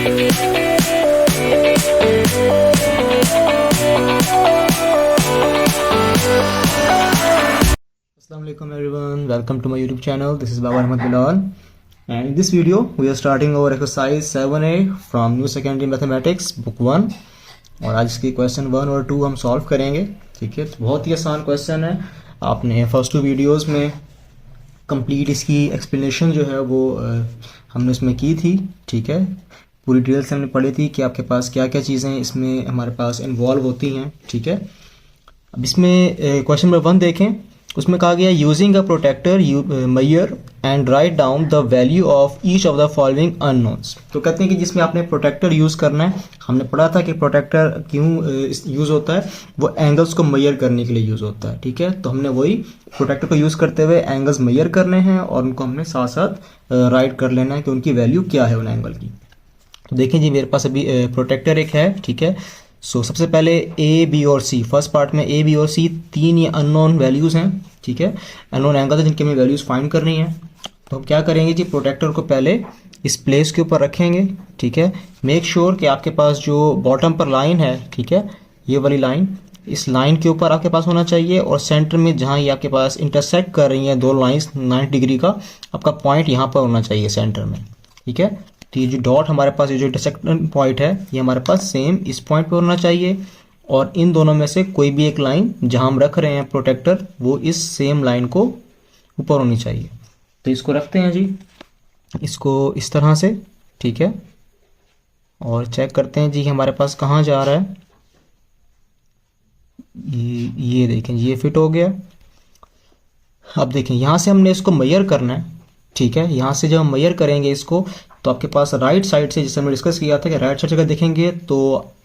Assalamualaikum everyone, welcome to my YouTube channel. This is Baba Ahmed Bilal, and in this video we are starting our exercise 7A from New Secondary Mathematics book 1. और आज इसके question 1 और 2 हम solve करेंगे. ठीक है, तो बहुत ही आसान क्वेश्चन है. आपने फर्स्ट 2 वीडियोस में कंप्लीट इसकी एक्सप्लेनेशन जो है वो हमने उसमें की थी. ठीक है, पूरी डिटेल से हमने पढ़ी थी कि आपके पास क्या क्या चीज़ें इसमें हमारे पास इन्वॉल्व होती हैं. ठीक है, अब इसमें क्वेश्चन नंबर 1 देखें. उसमें कहा गया using a protractor measure and write down the value of each of the following unknowns. तो कहते हैं कि जिसमें आपने प्रोटेक्टर यूज़ करना है. हमने पढ़ा था कि प्रोटेक्टर क्यों यूज़ होता है, वो एंगल्स को मेजर करने के लिए यूज़ होता है. ठीक है, तो हमने वही प्रोटेक्टर को यूज़ करते हुए एंगल्स मेजर करने हैं और उनको हमने साथ साथ राइट कर लेना है कि उनकी वैल्यू क्या है उन एंगल की. तो देखें जी, मेरे पास अभी प्रोटेक्टर एक है. ठीक है, सबसे पहले ए बी और सी, फर्स्ट पार्ट में ए बी और सी 3 ये अननोन वैल्यूज़ हैं. ठीक है, अननोन एंगल है जिनकी हमें वैल्यूज़ फाइंड करनी है. तो हम क्या करेंगे जी, प्रोटेक्टर को पहले इस प्लेस के ऊपर रखेंगे. ठीक है, मेक श्योर कि आपके पास जो बॉटम पर लाइन है, ठीक है, ये वाली लाइन, इस लाइन के ऊपर आपके पास होना चाहिए. और सेंटर में जहाँ ये आपके पास इंटरसेक्ट कर रही हैं दो लाइंस 90 डिग्री का, आपका पॉइंट यहाँ पर होना चाहिए सेंटर में. ठीक है, तो ये जो डॉट हमारे पास, ये जो इंटरसेक्शन पॉइंट है, ये हमारे पास सेम इस पॉइंट पे होना चाहिए. और इन दोनों में से कोई भी एक लाइन जहां हम रख रहे हैं प्रोटेक्टर, वो इस सेम लाइन को ऊपर होनी चाहिए. तो इसको रखते हैं जी, इसको इस तरह से. ठीक है, और चेक करते हैं जी हमारे पास कहाँ जा रहा है. ये देखें, ये फिट हो गया. अब देखें, यहाँ से हमने इसको मेजर करना है. ठीक है, यहाँ से जब हम मेजर करेंगे इसको, तो आपके पास राइट साइड से, जैसे हमने डिस्कस किया था कि राइट साइड से अगर देखेंगे तो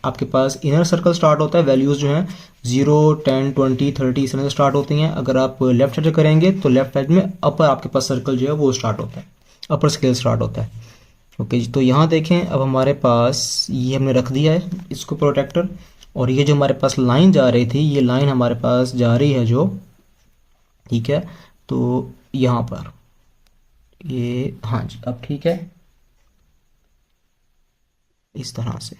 आपके पास इनर सर्कल स्टार्ट होता है. वैल्यूज़ जो हैं 0, 10, 20, 30 इस तरह से स्टार्ट होती हैं. अगर आप लेफ्ट साइड से करेंगे तो लेफ्ट साइड में अपर आपके पास सर्कल जो है वो स्टार्ट होता है, अपर स्केल स्टार्ट होता है. ओके जी, तो यहाँ देखें, अब हमारे पास ये हमने रख दिया है इसको प्रोटेक्टर. और ये जो हमारे पास लाइन जा रही थी, ये लाइन हमारे पास जा रही है जो, ठीक है, तो यहाँ पर ये, हाँ जी, अब ठीक है, इस तरह से.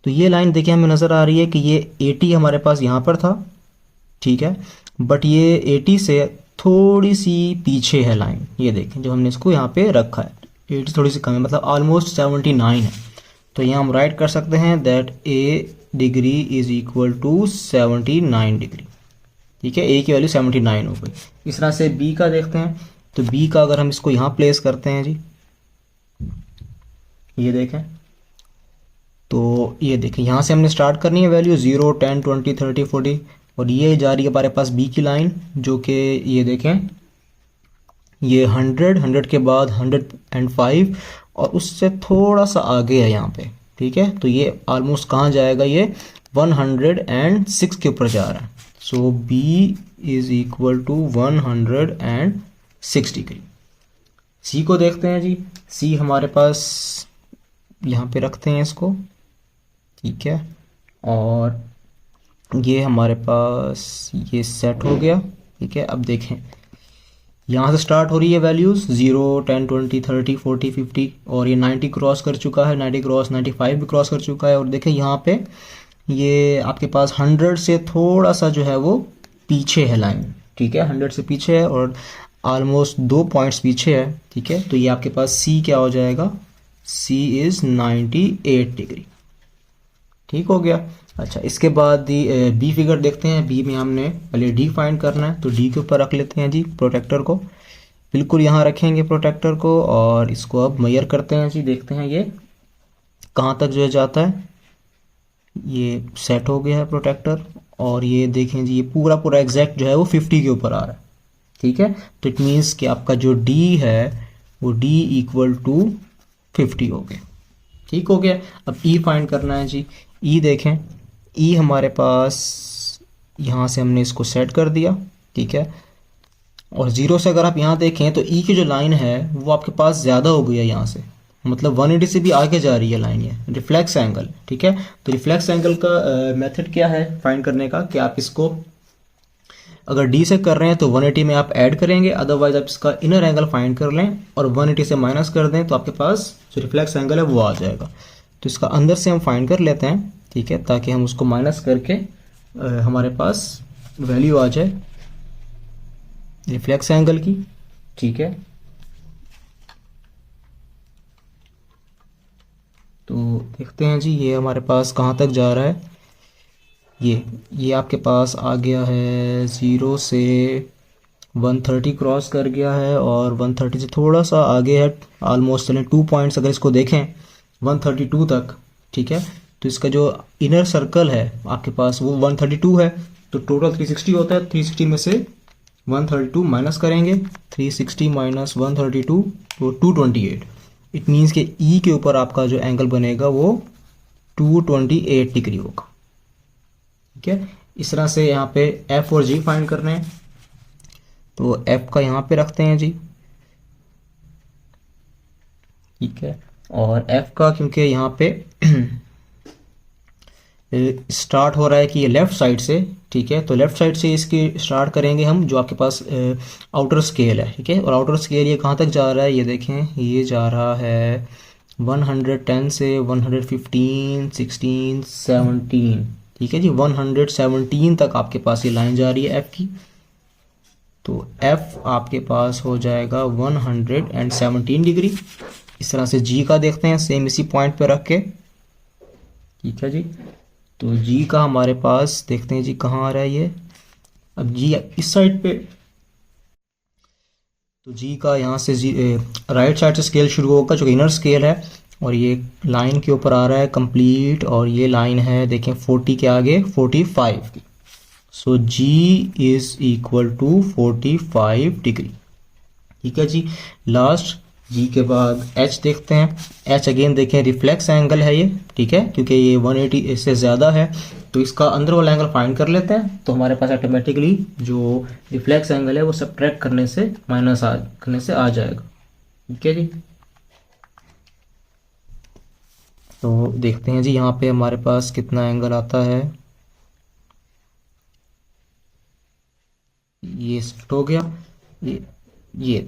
तो ये लाइन देखिए हमें नज़र आ रही है कि ये 80 हमारे पास यहाँ पर था. ठीक है, बट ये 80 से थोड़ी सी पीछे है लाइन. ये देखें, जो हमने इसको यहाँ पे रखा है 80 थोड़ी सी कम है, मतलब ऑलमोस्ट 79 है. तो यहाँ हम राइट कर सकते हैं that A degree is equal to 79 degree. ठीक है, ए की वैल्यू 79 हो गई. इस तरह से बी का देखते हैं. तो बी का अगर हम इसको यहाँ प्लेस करते हैं जी, ये देखें, तो ये देखें, यहाँ से हमने स्टार्ट करनी है वैल्यू 0, 10, 20, 30, 40. और ये जा रही है हमारे पास बी की लाइन, जो कि ये देखें, ये 100 के बाद 105 और उससे थोड़ा सा आगे है यहाँ पे. ठीक है, तो ये ऑलमोस्ट कहाँ जाएगा, ये 106 के ऊपर जा रहा है. So B is equal to 106 degree. C को देखते हैं जी. सी हमारे पास यहाँ पे रखते हैं इसको. ठीक है, और ये हमारे पास ये सेट हो गया. ठीक है, अब देखें, यहाँ से स्टार्ट हो रही है वैल्यूज़ 0, 10, 20, 30, 40, 50 और ये 90 क्रॉस कर चुका है, 90 क्रॉस 95 भी क्रॉस कर चुका है. और देखें यहाँ पे ये आपके पास 100 से थोड़ा सा जो है वो पीछे है लाइन. ठीक है, 100 से पीछे है और ऑलमोस्ट 2 पॉइंट्स पीछे है. ठीक है, तो ये आपके पास सी क्या हो जाएगा, सी इज़ 98 डिग्री. ठीक हो गया. अच्छा, इसके बाद बी फिगर देखते हैं. बी में हमने पहले डी फाइंड करना है, तो डी के ऊपर रख लेते हैं जी प्रोटेक्टर को. बिल्कुल यहाँ रखेंगे प्रोटेक्टर को और इसको अब मेजर करते हैं जी. देखते हैं ये कहाँ तक जो है जाता है. ये सेट हो गया है प्रोटेक्टर. और ये देखें जी, ये पूरा पूरा एग्जैक्ट जो है वो 50 के ऊपर आ रहा है. ठीक है, तो इट मीन्स कि आपका जो डी है वो डी इक्वल टू 50 हो गया. ठीक हो गया. अब ई फाइंड करना है जी. ई देखें, ई हमारे पास यहाँ से हमने इसको सेट कर दिया. ठीक है, और 0 से अगर आप यहाँ देखें तो ई की जो लाइन है वो आपके पास ज़्यादा हो गई है यहाँ से, मतलब 180 से भी आगे जा रही है लाइन, ये रिफ्लेक्स एंगल. ठीक है, तो रिफ्लेक्स एंगल का मेथड क्या है फाइंड करने का, कि आप इसको अगर डी से कर रहे हैं तो 180 में आप ऐड करेंगे, अदरवाइज आप इसका इनर एंगल फाइंड कर लें और 180 से माइनस कर दें तो आपके पास जो रिफ्लेक्स एंगल है वो आ जाएगा। तो इसका अंदर से हम फाइंड कर लेते हैं, ठीक है, ताकि हम उसको माइनस करके हमारे पास वैल्यू आ जाए रिफ्लेक्स एंगल की, ठीक है। तो देखते हैं जी ये हमारे पास कहाँ तक जा रहा है। ये आपके पास आ गया है 0 से 130 क्रॉस कर गया है और 130 से थोड़ा सा आगे है, ऑलमोस्ट चलें 2 पॉइंट्स अगर इसको देखें 132 तक, ठीक है। तो इसका जो इनर सर्कल है आपके पास वो 132 है, तो टोटल 360 होता है। 360 में से 132 माइनस करेंगे, 360 माइनस 132 तो 228। इट मीन्स के ई के ऊपर आपका जो एंगल बनेगा वो 228 डिग्री होगा, ठीक है। इस तरह से यहाँ पे एफ और जी फाइंड करने हैं, तो एफ का यहाँ पे रखते हैं जी, ठीक है। और एफ का क्योंकि यहाँ पे स्टार्ट हो रहा है कि ये लेफ्ट साइड से, ठीक है, तो लेफ्ट साइड से इसकी स्टार्ट करेंगे हम, जो आपके पास आउटर स्केल है, ठीक है। और आउटर स्केल ये कहाँ तक जा रहा है, ये देखें, ये जा रहा है 110 से 115, 16, 17, ठीक है जी, 117 तक आपके पास ये लाइन जा रही है एफ की। तो एफ आपके पास हो जाएगा 117 डिग्री। इस तरह से जी का देखते हैं सेम इसी पॉइंट पे रख के, ठीक है जी। तो जी का हमारे पास देखते हैं जी कहाँ आ रहा है ये, अब जी इस साइड पे, तो जी का यहाँ से जी राइट साइड से स्केल शुरू होगा जो कि इनर स्केल है, और ये लाइन के ऊपर आ रहा है कंप्लीट, और ये लाइन है देखें 40 के आगे 45 की। सो जी इज इक्वल टू 45 डिग्री, ठीक है जी। लास्ट जी के बाद एच देखते हैं। एच अगेन देखें रिफ्लेक्स एंगल है ये, ठीक है, क्योंकि ये 180 से ज़्यादा है, तो इसका अंदर वाला एंगल फाइंड कर लेते हैं। तो हमारे पास ऑटोमेटिकली जो रिफ्लेक्स एंगल है वो सब्ट्रैक्ट करने से करने से आ जाएगा, ठीक है जी। तो देखते हैं जी यहाँ पे हमारे पास कितना एंगल आता है। ये सेट हो गया, ये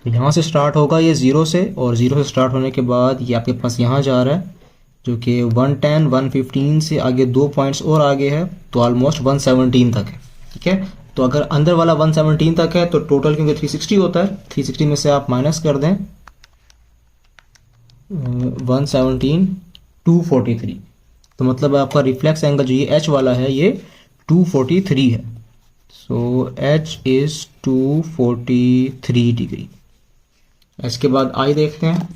तो यहाँ से स्टार्ट होगा ये 0 से, और 0 से स्टार्ट होने के बाद ये आपके पास यहाँ जा रहा है जो कि 110, 115 से आगे 2 पॉइंट्स और आगे है, तो ऑलमोस्ट 117 तक है, ठीक है। तो अगर अंदर वाला 117 तक है तो टोटल क्योंकि 360 होता है, 360 में से आप माइनस कर दें 117, 243, तो मतलब आपका रिफ्लेक्स एंगल जो ये एच वाला है ये 243 है। So H is 243 degree. इसके बाद आई देखते हैं।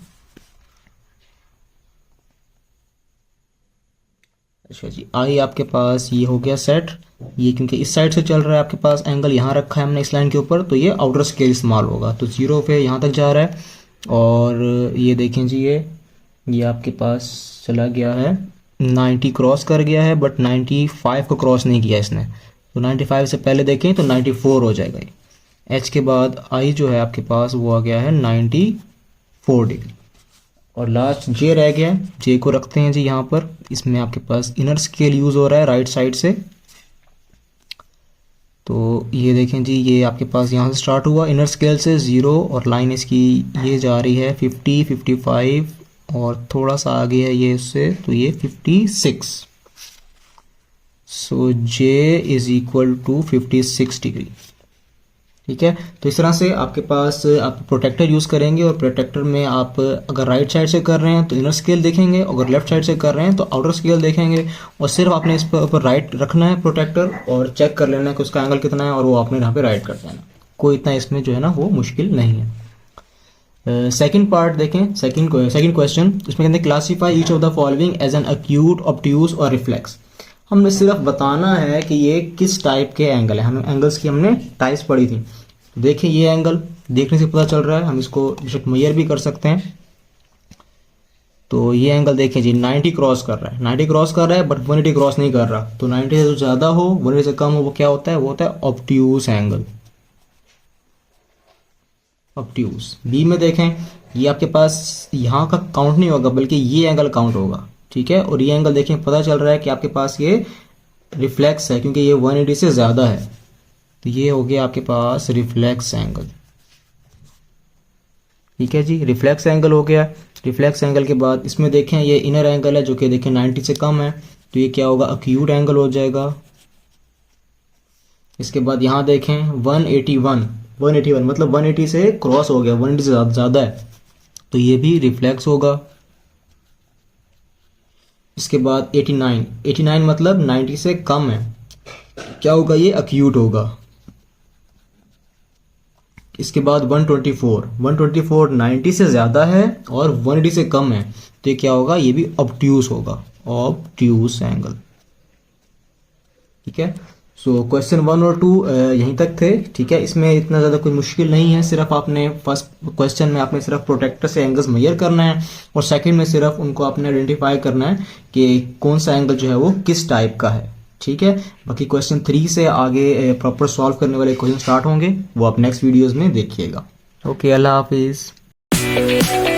अच्छा जी, आई आपके पास ये हो गया सेट। ये क्योंकि इस साइड से चल रहा है आपके पास एंगल यहाँ रखा है हमने इस लाइन के ऊपर, तो ये आउटर स्केल इस्तेमाल होगा, तो 0 पे यहाँ तक जा रहा है। और ये देखें जी ये आपके पास चला गया है 90 क्रॉस कर गया है, बट 95 को क्रॉस नहीं किया इसने, तो 95 से पहले देखें तो 94 हो जाएगा ये। एच के बाद आई जो है आपके पास वो आ गया है 94 डिग्री। और लास्ट जे रह गया है, जे को रखते हैं जी यहाँ पर। इसमें आपके पास इनर स्केल यूज़ हो रहा है राइट साइड से, तो ये देखें जी ये आपके पास यहाँ से स्टार्ट हुआ इनर स्केल से 0, और लाइन इसकी ये जा रही है 50, 55 और थोड़ा सा आगे है ये उससे, तो ये 56। सो जे इज इक्वल टू 56 डिग्री, ठीक है। तो इस तरह से आपके पास आप प्रोटेक्टर यूज़ करेंगे, और प्रोटेक्टर में आप अगर राइट साइड से कर रहे हैं तो इनर स्केल देखेंगे, अगर लेफ्ट साइड से कर रहे हैं तो आउटर स्केल देखेंगे, और सिर्फ आपने इस पर ऊपर राइट रखना है प्रोटेक्टर, और चेक कर लेना है कि उसका एंगल कितना है, और वो आपने यहाँ पे राइट कर देना। कोई इतना इसमें जो है ना वो मुश्किल नहीं है। सेकंड पार्ट देखें, सेकंड क्वेश्चन, इसमें कहते हैं classify each of the following as an acute, obtuse और रिफ्लेक्स। हमने सिर्फ बताना है कि ये किस टाइप के एंगल है। हमें एंगल्स की हमने टाइप्स पढ़ी थी, देखिए ये एंगल देखने से पता चल रहा है, हम इसको बेशक मेजर भी कर सकते हैं। तो ये एंगल देखिए जी 90 क्रॉस कर रहा है, 90 क्रॉस कर रहा है बट 180 क्रॉस नहीं कर रहा, तो 90 से जो ज़्यादा हो 180 से कम हो वो क्या होता है, वो होता है ऑब्ट्यूज एंगल, ऑब्ट्यूज। बी में देखें ये आपके पास यहाँ का काउंट नहीं होगा बल्कि ये एंगल काउंट होगा, ठीक है। और ये एंगल देखें पता चल रहा है कि आपके पास ये रिफ्लेक्स है क्योंकि ये 180 से ज़्यादा है, तो ये हो गया आपके पास रिफ्लेक्स एंगल। ठीक है जी, रिफ्लेक्स एंगल हो गया। रिफ्लेक्स एंगल के बाद इसमें देखें ये इनर एंगल है जो कि देखें 90 से कम है, तो ये क्या होगा, अक्यूट एंगल हो जाएगा। इसके बाद यहाँ देखें 181 मतलब 180 से क्रॉस हो गया, 180 से ज़्यादा है, तो ये भी रिफ्लेक्स होगा। इसके बाद 89 मतलब 90 से कम है, क्या होगा, ये अक्यूट होगा। इसके बाद 124 90 से ज़्यादा है और 180 से कम है, तो ये क्या होगा, ये भी ऑब्ट्यूस होगा, ऑब्ट्यूस एंगल। ठीक है, सो क्वेश्चन 1 और 2 यहीं तक थे। ठीक है, इसमें इतना ज़्यादा कोई मुश्किल नहीं है, सिर्फ आपने फर्स्ट क्वेश्चन में आपने सिर्फ प्रोटेक्टर से एंगल्स मेजर करना है और सेकंड में सिर्फ उनको आपने आइडेंटिफाई करना है कि कौन सा एंगल जो है वो किस टाइप का है। ठीक है, बाकी क्वेश्चन 3 से आगे प्रॉपर सॉल्व करने वाले क्वेश्चन स्टार्ट होंगे, वो आप नेक्स्ट वीडियोज़ में देखिएगा। ओके, अल्लाह हाफिज़।